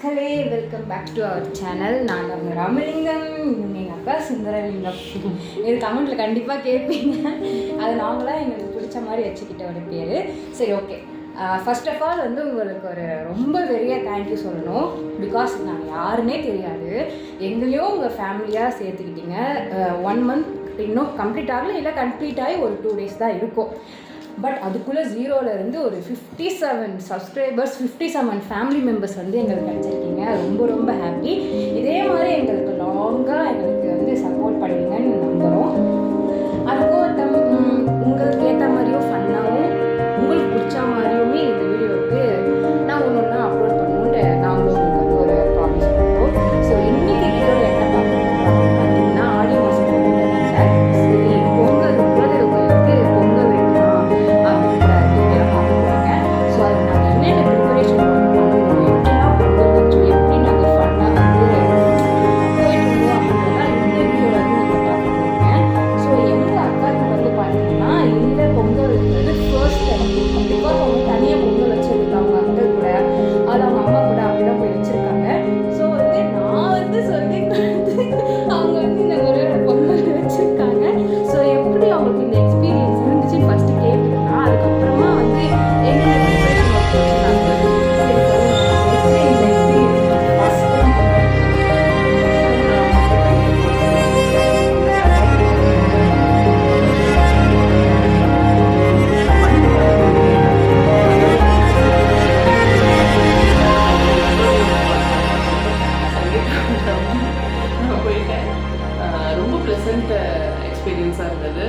மக்களே, welcome back to our channel. நான் அவங்க ராமலிங்கம், எங்கள் அக்கா சுந்தரலிங்கம். இது கமெண்ட்டில் கண்டிப்பாக கேட்பீங்க. அது நாங்களாம் எங்களுக்கு பிடிச்ச மாதிரி வச்சுக்கிட்ட ஒரு பேர். சரி, ஓகே. ஃபர்ஸ்ட் ஆஃப் ஆல் வந்து உங்களுக்கு ஒரு ரொம்ப பெரிய தேங்க்யூ சொல்லணும். பிகாஸ் நாங்கள் யாருன்னே தெரியாது, எங்களையும் உங்கள் ஃபேமிலியாக சேர்த்துக்கிட்டீங்க. 1 month இன்னும் கம்ப்ளீட் ஆகலை, இல்லை கம்ப்ளீட் ஆகி ஒரு 2 days தான் இருக்கும். பட் அதுக்குள்ளே 0லேருந்து ஒரு 57 சப்ஸ்கிரைபர்ஸ், 57 ஃபேமிலி மெம்பர்ஸ் வந்து எங்களுக்கு கிடச்சிருக்கீங்க. ரொம்ப ரொம்ப ஹாப்பி. இதே மாதிரி எங்களுக்கு லாங்காக எங்களுக்கு வந்து சப்போர்ட் பண்ணுவீங்கன்னு நம்புகிறோம். அதுக்கும் உங்களுக்கு ஏற்ற மாதிரியும் ஃபன்னாகவும் உங்களுக்கு பிடிச்ச மாதிரியுமே இந்த வீடியோவுக்கு நான் ஒன்று அப்லோட் பண்ணுவோன்னு நாங்களும் உங்களுக்கு ஒரு ப்ராமிஸ் பண்ணுறோம். ஸோ இன்றைக்கி வீடியோவில் என்ன பார்க்கணும் பார்த்தீங்கன்னா, ஆடி மாதம் சரி பொங்கல் குலதெய்வ கோயிலுக்கு பொங்கல் வைக்கலாம் அப்படின்ற வீடியோ பார்க்க போகிறாங்க. ஸோ அது நாங்கள் என்னென்ன ப்ரிப்பரேஷன் பண்ணணும், எப்படிலாம் பொங்கல் வச்சோம், எப்படி நாங்கள் ஃபன்னாக வந்து போயிட்டு இருந்தோம் அப்படின்றதான் இந்த வீடியோவில் வந்து நீங்கள் பார்க்க போகிறீங்க. ஸோ எங்கள் அக்காவுக்கு வந்து பார்த்தீங்கன்னா இந்த பொங்கல் வந்து ஃபர்ஸ்ட் டைம். பிகாஸ் அவங்க தனியாக பொங்கல் வச்சுருக்காங்க, அவங்க அத்தை கூட, அது அவங்க அம்மா கூட அப்படிதான் போய் வச்சுருக்காங்க. ஸோ வந்து நான் வந்து சொல்லி கொடுத்து அவங்க வந்து இந்த ஒரு பொங்கல் வச்சுருக்காங்க. ஸோ எப்படி அவங்களுக்கு இந்த எக்ஸ்பீரியன்ஸ் இருந்துச்சுன்னு ஃபஸ்ட்டு கேட்டுக்கலாம். அதுக்கப்புறமா வந்து என்னென்ன ப்ரிப்பரேஷன் ஒர்க் வச்சுருக்காங்க எப்படி இந்த எக்ஸ்பீரியன்ஸ் ஃபஸ்ட் டைம் போயிட்டேன். ரொம்ப ப்ளசண்ட் எக்ஸ்பீரியன்ஸாக இருந்தது.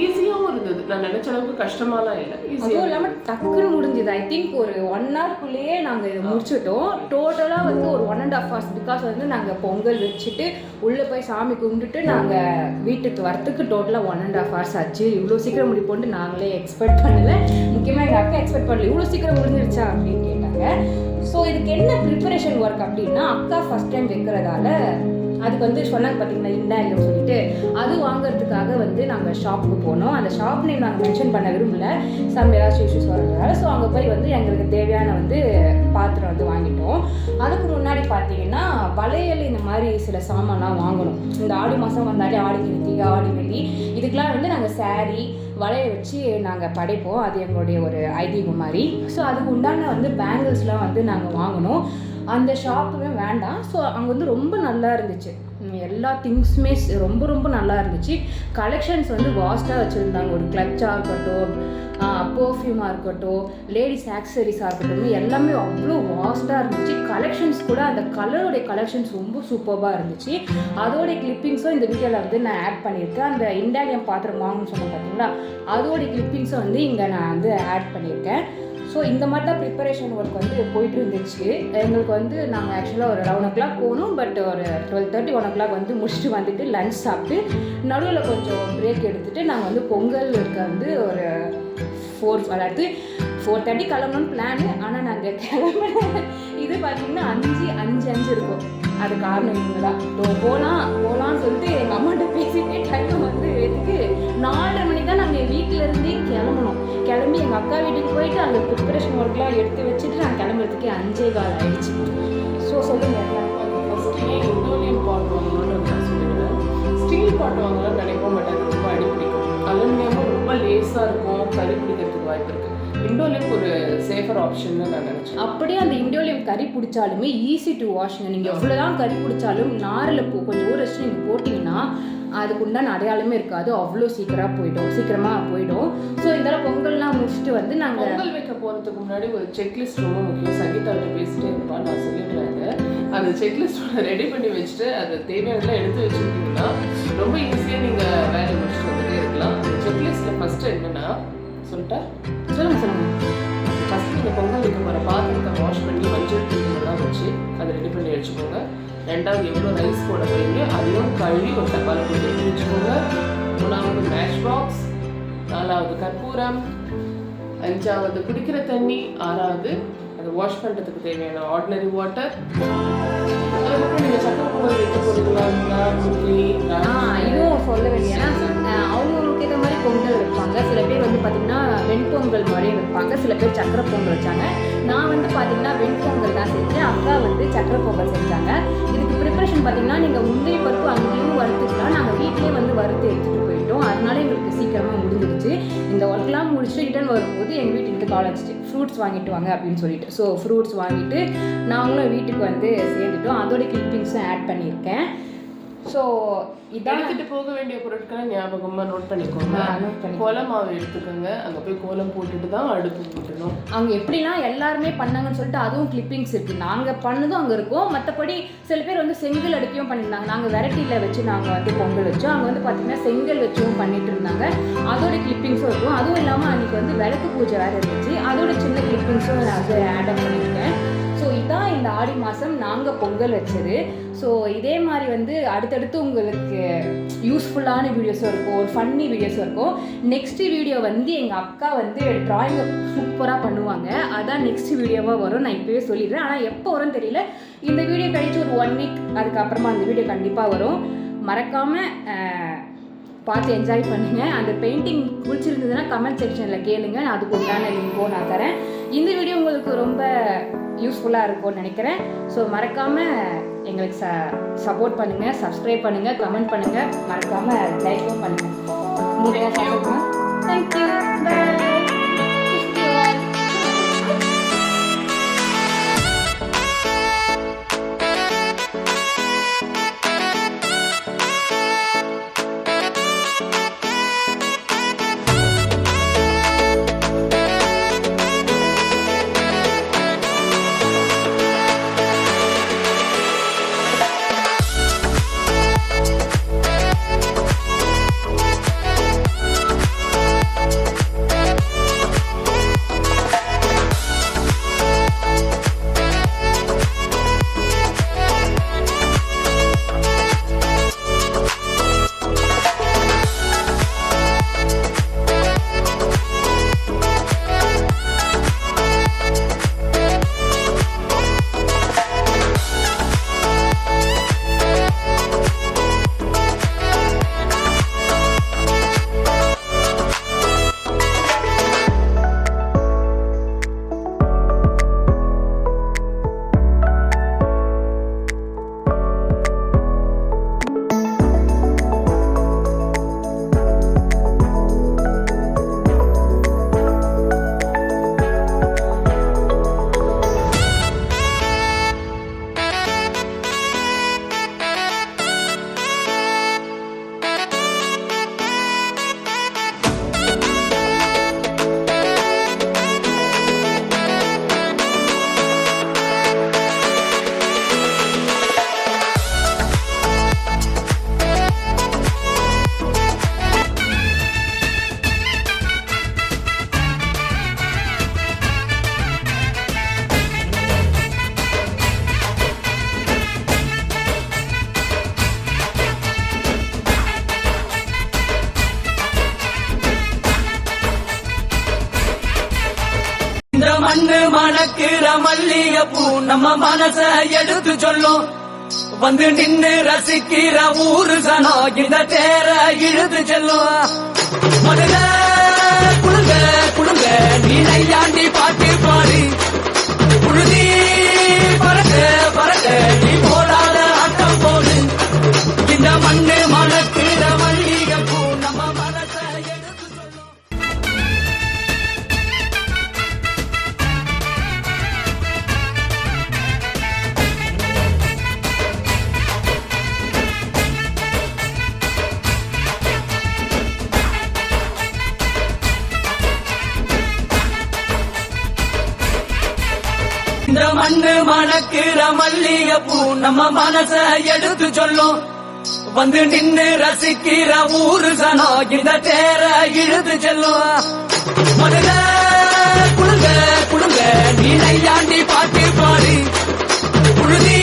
ஈஸியாகவும் இருந்தது. நான் நினச்ச அளவுக்கு கஷ்டமாலாம் இல்லை. அதுவும் ஈஸியாக இல்லாமல் டக்குன்னு முடிஞ்சுது. ஐ திங்க் ஒரு 1 hourக்குள்ளேயே நாங்கள் இதை முடிச்சிட்டோம். டோட்டலாக வந்து ஒரு 1.5 hours. பிகாஸ் வந்து நாங்கள் பொங்கல் வச்சுட்டு உள்ளே போய் சாமி கும்பிட்டுட்டு நாங்கள் வீட்டுக்கு வரத்துக்கு டோட்டலாக 1.5 hours ஆச்சு. இவ்வளோ சீக்கிரம் முடிப்போன்ட்டு நாங்களே எக்ஸ்பெக்ட் பண்ணலை. முக்கியமாக எங்கள் அக்கா எக்ஸ்பெக்ட் பண்ணல, இவ்வளோ சீக்கிரம் முடிஞ்சிருச்சா அப்படின்னு கேட்டாங்க. ஸோ இதுக்கு என்ன ப்ரிப்பரேஷன் ஒர்க் அப்படின்னா, அக்கா ஃபஸ்ட் டைம் வைக்கிறதால அதுக்கு வந்து சொன்னாங்க பார்த்தீங்கன்னா இண்டாலியம் சொல்லிட்டு, அது வாங்குறதுக்காக வந்து நாங்கள் ஷாப்புக்கு போனோம். அந்த ஷாப் நேம் நாங்கள் மென்ஷன் பண்ண விரும்பல, சம் ஏதாச்சும் இஷ்யூஸ் வரதுனால. ஸோ அங்கே போய் வந்து எங்களுக்கு தேவையான வந்து பாத்திரம் வந்து வாங்கிட்டோம். அதுக்கு முன்னாடி பார்த்தீங்கன்னா வளையல் இந்த மாதிரி சில சாமான்லாம் வாங்கணும். இந்த ஆடி மாதம் வந்தாலே ஆடி கிருத்திகை, ஆடி வெள்ளி, இதுக்கெலாம் வந்து நாங்கள் saree வளையல் வச்சு நாங்கள் படைப்போம். அது எங்களுடைய ஒரு ஐதீகம் மாதிரி. ஸோ அதுக்கு உண்டான வந்து பேங்கிள்ஸ்லாம் வந்து நாங்கள் வாங்கணும். அந்த ஷாப்புமே வேண்டாம். ஸோ அங்கே வந்து ரொம்ப நல்லா இருந்துச்சு. எல்லா திங்ஸுமே ரொம்ப ரொம்ப நல்லா இருந்துச்சு. கலெக்ஷன்ஸ் வந்து வாஸ்ட்டாக வச்சுருந்தாங்க. ஒரு கிளச்சாக இருக்கட்டும், பர்ஃப்யூமாக இருக்கட்டும், லேடிஸ் ஆக்சசரிஸாக இருக்கட்டும், எல்லாமே அவ்வளோ வாஸ்ட்டாக இருந்துச்சு. கலெக்ஷன்ஸ் கூட அந்த கலருடைய கலெக்ஷன்ஸ் ரொம்ப சூப்பராக இருந்துச்சு. அதோடைய கிளிப்பிங்ஸும் இந்த வீடியோவில் வந்து நான் ஆட் பண்ணியிருக்கேன். அந்த இண்டாலியம் பாத்திரம் வாங்கணும்னு சொன்னேன் பார்த்தீங்களா, அதோடைய கிளிப்பிங்ஸும் வந்து இங்கே நான் வந்து ஆட் பண்ணியிருக்கேன். ஸோ இந்த மாதிரி தான் ப்ரிப்பரேஷன் ஒர்க் வந்து போயிட்டு இருந்துச்சு. எங்களுக்கு வந்து நாங்கள் ஆக்சுவலாக ஒரு 11 o'clock போகணும். பட் ஒரு 12:30 1 o'clock வந்து முடிச்சுட்டு வந்துட்டு லன்ச் சாப்பிட்டு நடுவில் கொஞ்சம் பிரேக் எடுத்துகிட்டு நாங்கள் வந்து பொங்கல் இருக்க வந்து ஒரு 4:30 கிளம்பணும்னு பிளானு. ஆனால் நாங்கள் கிளம்புன இது பார்த்திங்கன்னா 5 இருக்கும். அது காரணம் இவங்க தான். போகலான்னு சொல்லிட்டு எங்கள் அம்மாட்ட பேசிகிட்டே டைம் வந்து எடுத்துட்டு 4 மணி தான் நாங்கள் வீட்டிலேருந்தே கிளம்பணும். கிளம்பி எங்கள் அக்கா வீட்டுக்கு போயிட்டு அந்த ப்ரிப்பரேஷன் ஒர்க்லாம் எடுத்து வச்சுட்டு நாங்கள் கிளம்புறதுக்கே 5:15 ஆகிடுச்சு. ஸோ சொல்லுங்கள். ஃபஸ்ட்டு ஏன் இண்டோலியம் பாட் வாங்கணும்னு நான் சொல்லிடுவேன். ஸ்டீல் பாட் வாங்கலாம் நினைப்போம், பட் அது ரொம்ப அடி பிடிக்கும். அலுமினியமும் ரொம்ப லேஸாக இருக்கும், கறி பிடிக்கிறதுக்கு வாய்ப்பு இருக்குது. இண்டோலியம் ஒரு சேஃபர் ஆப்ஷன் நான் நினச்சேன். அப்படியே அந்த இண்டோலியம் கறி பிடிச்சாலுமே ஈஸி டு வாஷ்ங்க. நீங்கள் எவ்வளோதான் கறி பிடிச்சாலும் நாரில் கொஞ்சம் ஊற வச்சு நீங்கள் போட்டிங்கன்னா அதுக்கு உண்டான அடையாளமே இருக்காது. அவ்வளோ சீக்கிரமாக போயிடும். ஸோ இந்த பொங்கல்லாம் முடிச்சுட்டு வந்து நாங்கள் பொங்கல் வைக்க போகிறதுக்கு முன்னாடி ஒரு செக்லிஸ்ட் ரொம்ப முக்கியம். சங்கீதாவிட்ட பேசிட்டே இருப்பான்னு நான் சொல்லிடுறாங்க. அந்த செக்லிஸ்ட்டோட ரெடி பண்ணி வச்சுட்டு அது தேவையானதெல்லாம் எடுத்து வச்சுருந்தீங்கன்னா ரொம்ப ஈஸியாக நீங்கள் வேலையை முடிச்சுட்டு வந்துட்டே இருக்கலாம். அந்த செக்லிஸ்ட்டில் ஃபஸ்ட்டு என்னென்னா சொல்லுங்கள். ஃபஸ்ட்டு நீங்கள் பொங்கல் வைக்க போகிற பாத்திரத்தை வாஷ் பண்ணி மஞ்சள் தூள்லாம் வச்சு அதை ரெடி பண்ணி வச்சுக்கோங்க. 2வது எவ்வளோ ரைஸ் போட போகிறீங்களோ அதையும் கழுவி ஒரு டப்பாவில் போட்டு எடுத்து வச்சுக்கோங்க. 3வது மேட்ச் பாக்ஸ், 4வது கற்பூரம், 5வது குடிக்கிற தண்ணி, 6வது அதை வாஷ் பண்ணுறதுக்கு தேவையான ஆர்டினரி வாட்டர். அதுக்கப்புறம் நீங்கள் சக்கரை பொங்கல் வைக்க போகிறீங்களா இருந்தால் முந்திரி இதுவும் சொல்ல வேண்டிய அவங்களுக்கு ஏற்ற மாதிரி பொங்கல் வைப்பாங்க. சில பேர் வந்து பார்த்திங்கன்னா வெண்பொங்கல் மாதிரியே வைப்பாங்க, சில பேர் சக்கரை பொங்கல் வச்சாங்க. நான் வந்து பார்த்திங்கன்னா வெண்பொங்கல் தான் செஞ்சேன். அக்கா வந்து சக்கரை பொங்கல் செஞ்சாங்க. இதுக்கு ப்ரிப்பரேஷன் பார்த்தீங்கன்னா நீங்கள் முந்திரி பருப்பு அங்கேயும் வறுத்துக்கலாம், நாங்கள் வீட்டிலே வந்து வறுத்து எடுத்துகிட்டு போயிட்டோம். அதனால எங்களுக்கு சீக்கிரமாக முடிஞ்சிடுச்சு. இந்த ஒர்க்லாம் முடிச்சுட்டு ரிட்டர்ன் வரும்போது எங்கள் வீட்டுக்கு கால் அடிச்சிட்டு ஃப்ரூட்ஸ் வாங்கிட்டு வாங்க அப்படின்னு சொல்லிட்டு, ஸோ ஃப்ரூட்ஸ் வாங்கிட்டு நாங்களும் வீட்டுக்கு வந்து சேர்ந்துட்டோம். அதோட கிளிப்பிங்ஸும் ஆட் பண்ணியிருக்கேன். ஸோ இதான் எடுத்துட்டு போக வேண்டிய பொருட்களை ஞாபகமாக நோட் பண்ணிக்கோங்க. கோலம் மாவு எடுத்துக்கோங்க, அங்கே போய் கோலம் போட்டுட்டு தான் அடுப்பு போட்டணும். அவங்க எப்படின்னா எல்லாருமே பண்ணாங்கன்னு சொல்லிட்டு அதுவும் கிளிப்பிங்ஸ் இருக்குது. நாங்கள் பண்ணதும் அங்கே இருக்கும். மற்றபடி சில பேர் வந்து செங்கல் அடுக்கியும் பண்ணியிருந்தாங்க. நாங்கள் வெரைட்டியில் வச்சு நாங்கள் வந்து பொங்கல் வச்சோம். அங்கே வந்து பார்த்திங்கன்னா செங்கல் வச்சும் பண்ணிட்டு இருந்தாங்க. அதோட கிளிப்பிங்ஸும் இருக்கும். அதுவும் இல்லாமல் அன்றைக்கி வந்து விளக்கு பூஜை வேறு இருந்துச்சு. அதோட சின்ன கிளிப்பிங்ஸும் நான் வந்து ஆட் பண்ணியிருக்கேன். ஸோ இதான் இந்த ஆடி மாதம் நாங்கள் பொங்கல் வச்சது. ஸோ இதே மாதிரி வந்து அடுத்தடுத்து உங்களுக்கு யூஸ்ஃபுல்லான வீடியோஸும் இருக்கும், ஒரு ஃபன்னி வீடியோஸும் இருக்கும். நெக்ஸ்ட்டு வீடியோ வந்து எங்கள் அக்கா வந்து ட்ராயிங்கை சூப்பராக பண்ணுவாங்க. அதான் நெக்ஸ்ட் வீடியோவாக வரும். நான் இப்போவே சொல்லிடுறேன். ஆனால் எப்போ வரும்னு தெரியல. இந்த வீடியோ கழிச்சு ஒரு 1 வீக் அதுக்கப்புறமா அந்த வீடியோ கண்டிப்பாக வரும். மறக்காமல் பார்த்து என்ஜாய் பண்ணுங்கள். அந்த பெயிண்டிங் பிடிச்சிருந்ததுன்னா கமெண்ட் செக்ஷனில் கேளுங்க, நான் அதுக்கு உண்டான லிங்கோ நான் தரேன். இந்த வீடியோ உங்களுக்கு ரொம்ப யூஸ்ஃபுல்லாக இருக்கும்னு நினைக்கிறேன். ஸோ மறக்காமல் எங்களுக்கு சப்போர்ட் பண்ணுங்கள், சப்ஸ்கிரைப் பண்ணுங்கள், கமெண்ட் பண்ணுங்கள், மறக்காமல் லைக்கும் பண்ணுங்கள். முடியாது தேங்க்யூ, பாய். மண்ணு மணக்கிற மல்லிகைப்பூ நம்ம மனச எடுத்து சொல்லும். வந்து நின்னு ரசிக்கிற ஊரு சனம் இந்த தேர இழுத்து செல்லும். மதுர குழுங்க குழுங்க நீ நையாண்டி பாட்டு பாடு. புழுதி பறக்க பறக்க நீ போடாத ஆட்டம் போடு. இந்த மண்ணு மணக்கிற மல்லிகைப்பூ நம்ம மனச எடுத்து சொல்லும். இந்த மண்ணு மணக்கிற மல்லிகைப்பூ நம்ம மனச எடுத்து சொல்லும். வந்து நின்னு ரசிக்கிற ஊரு சனம் இந்த தேர இழுத்து செல்லும். மதுர குழுங்க குழுங்க நீ நையாண்டி பாட்டு பாடு. புழுதி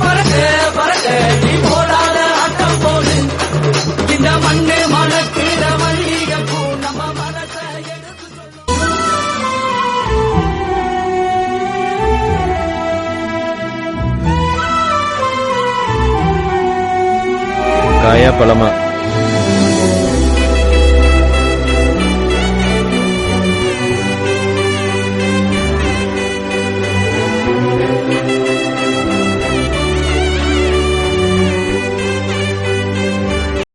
பறக்க பறக்க நீ போடாத ஆட்டம் போடு. இந்த மண்ணு மணக்கிற மல்லிகைப்பூ நம்ம மனச எடுத்து சொல்லும். காயா பழமா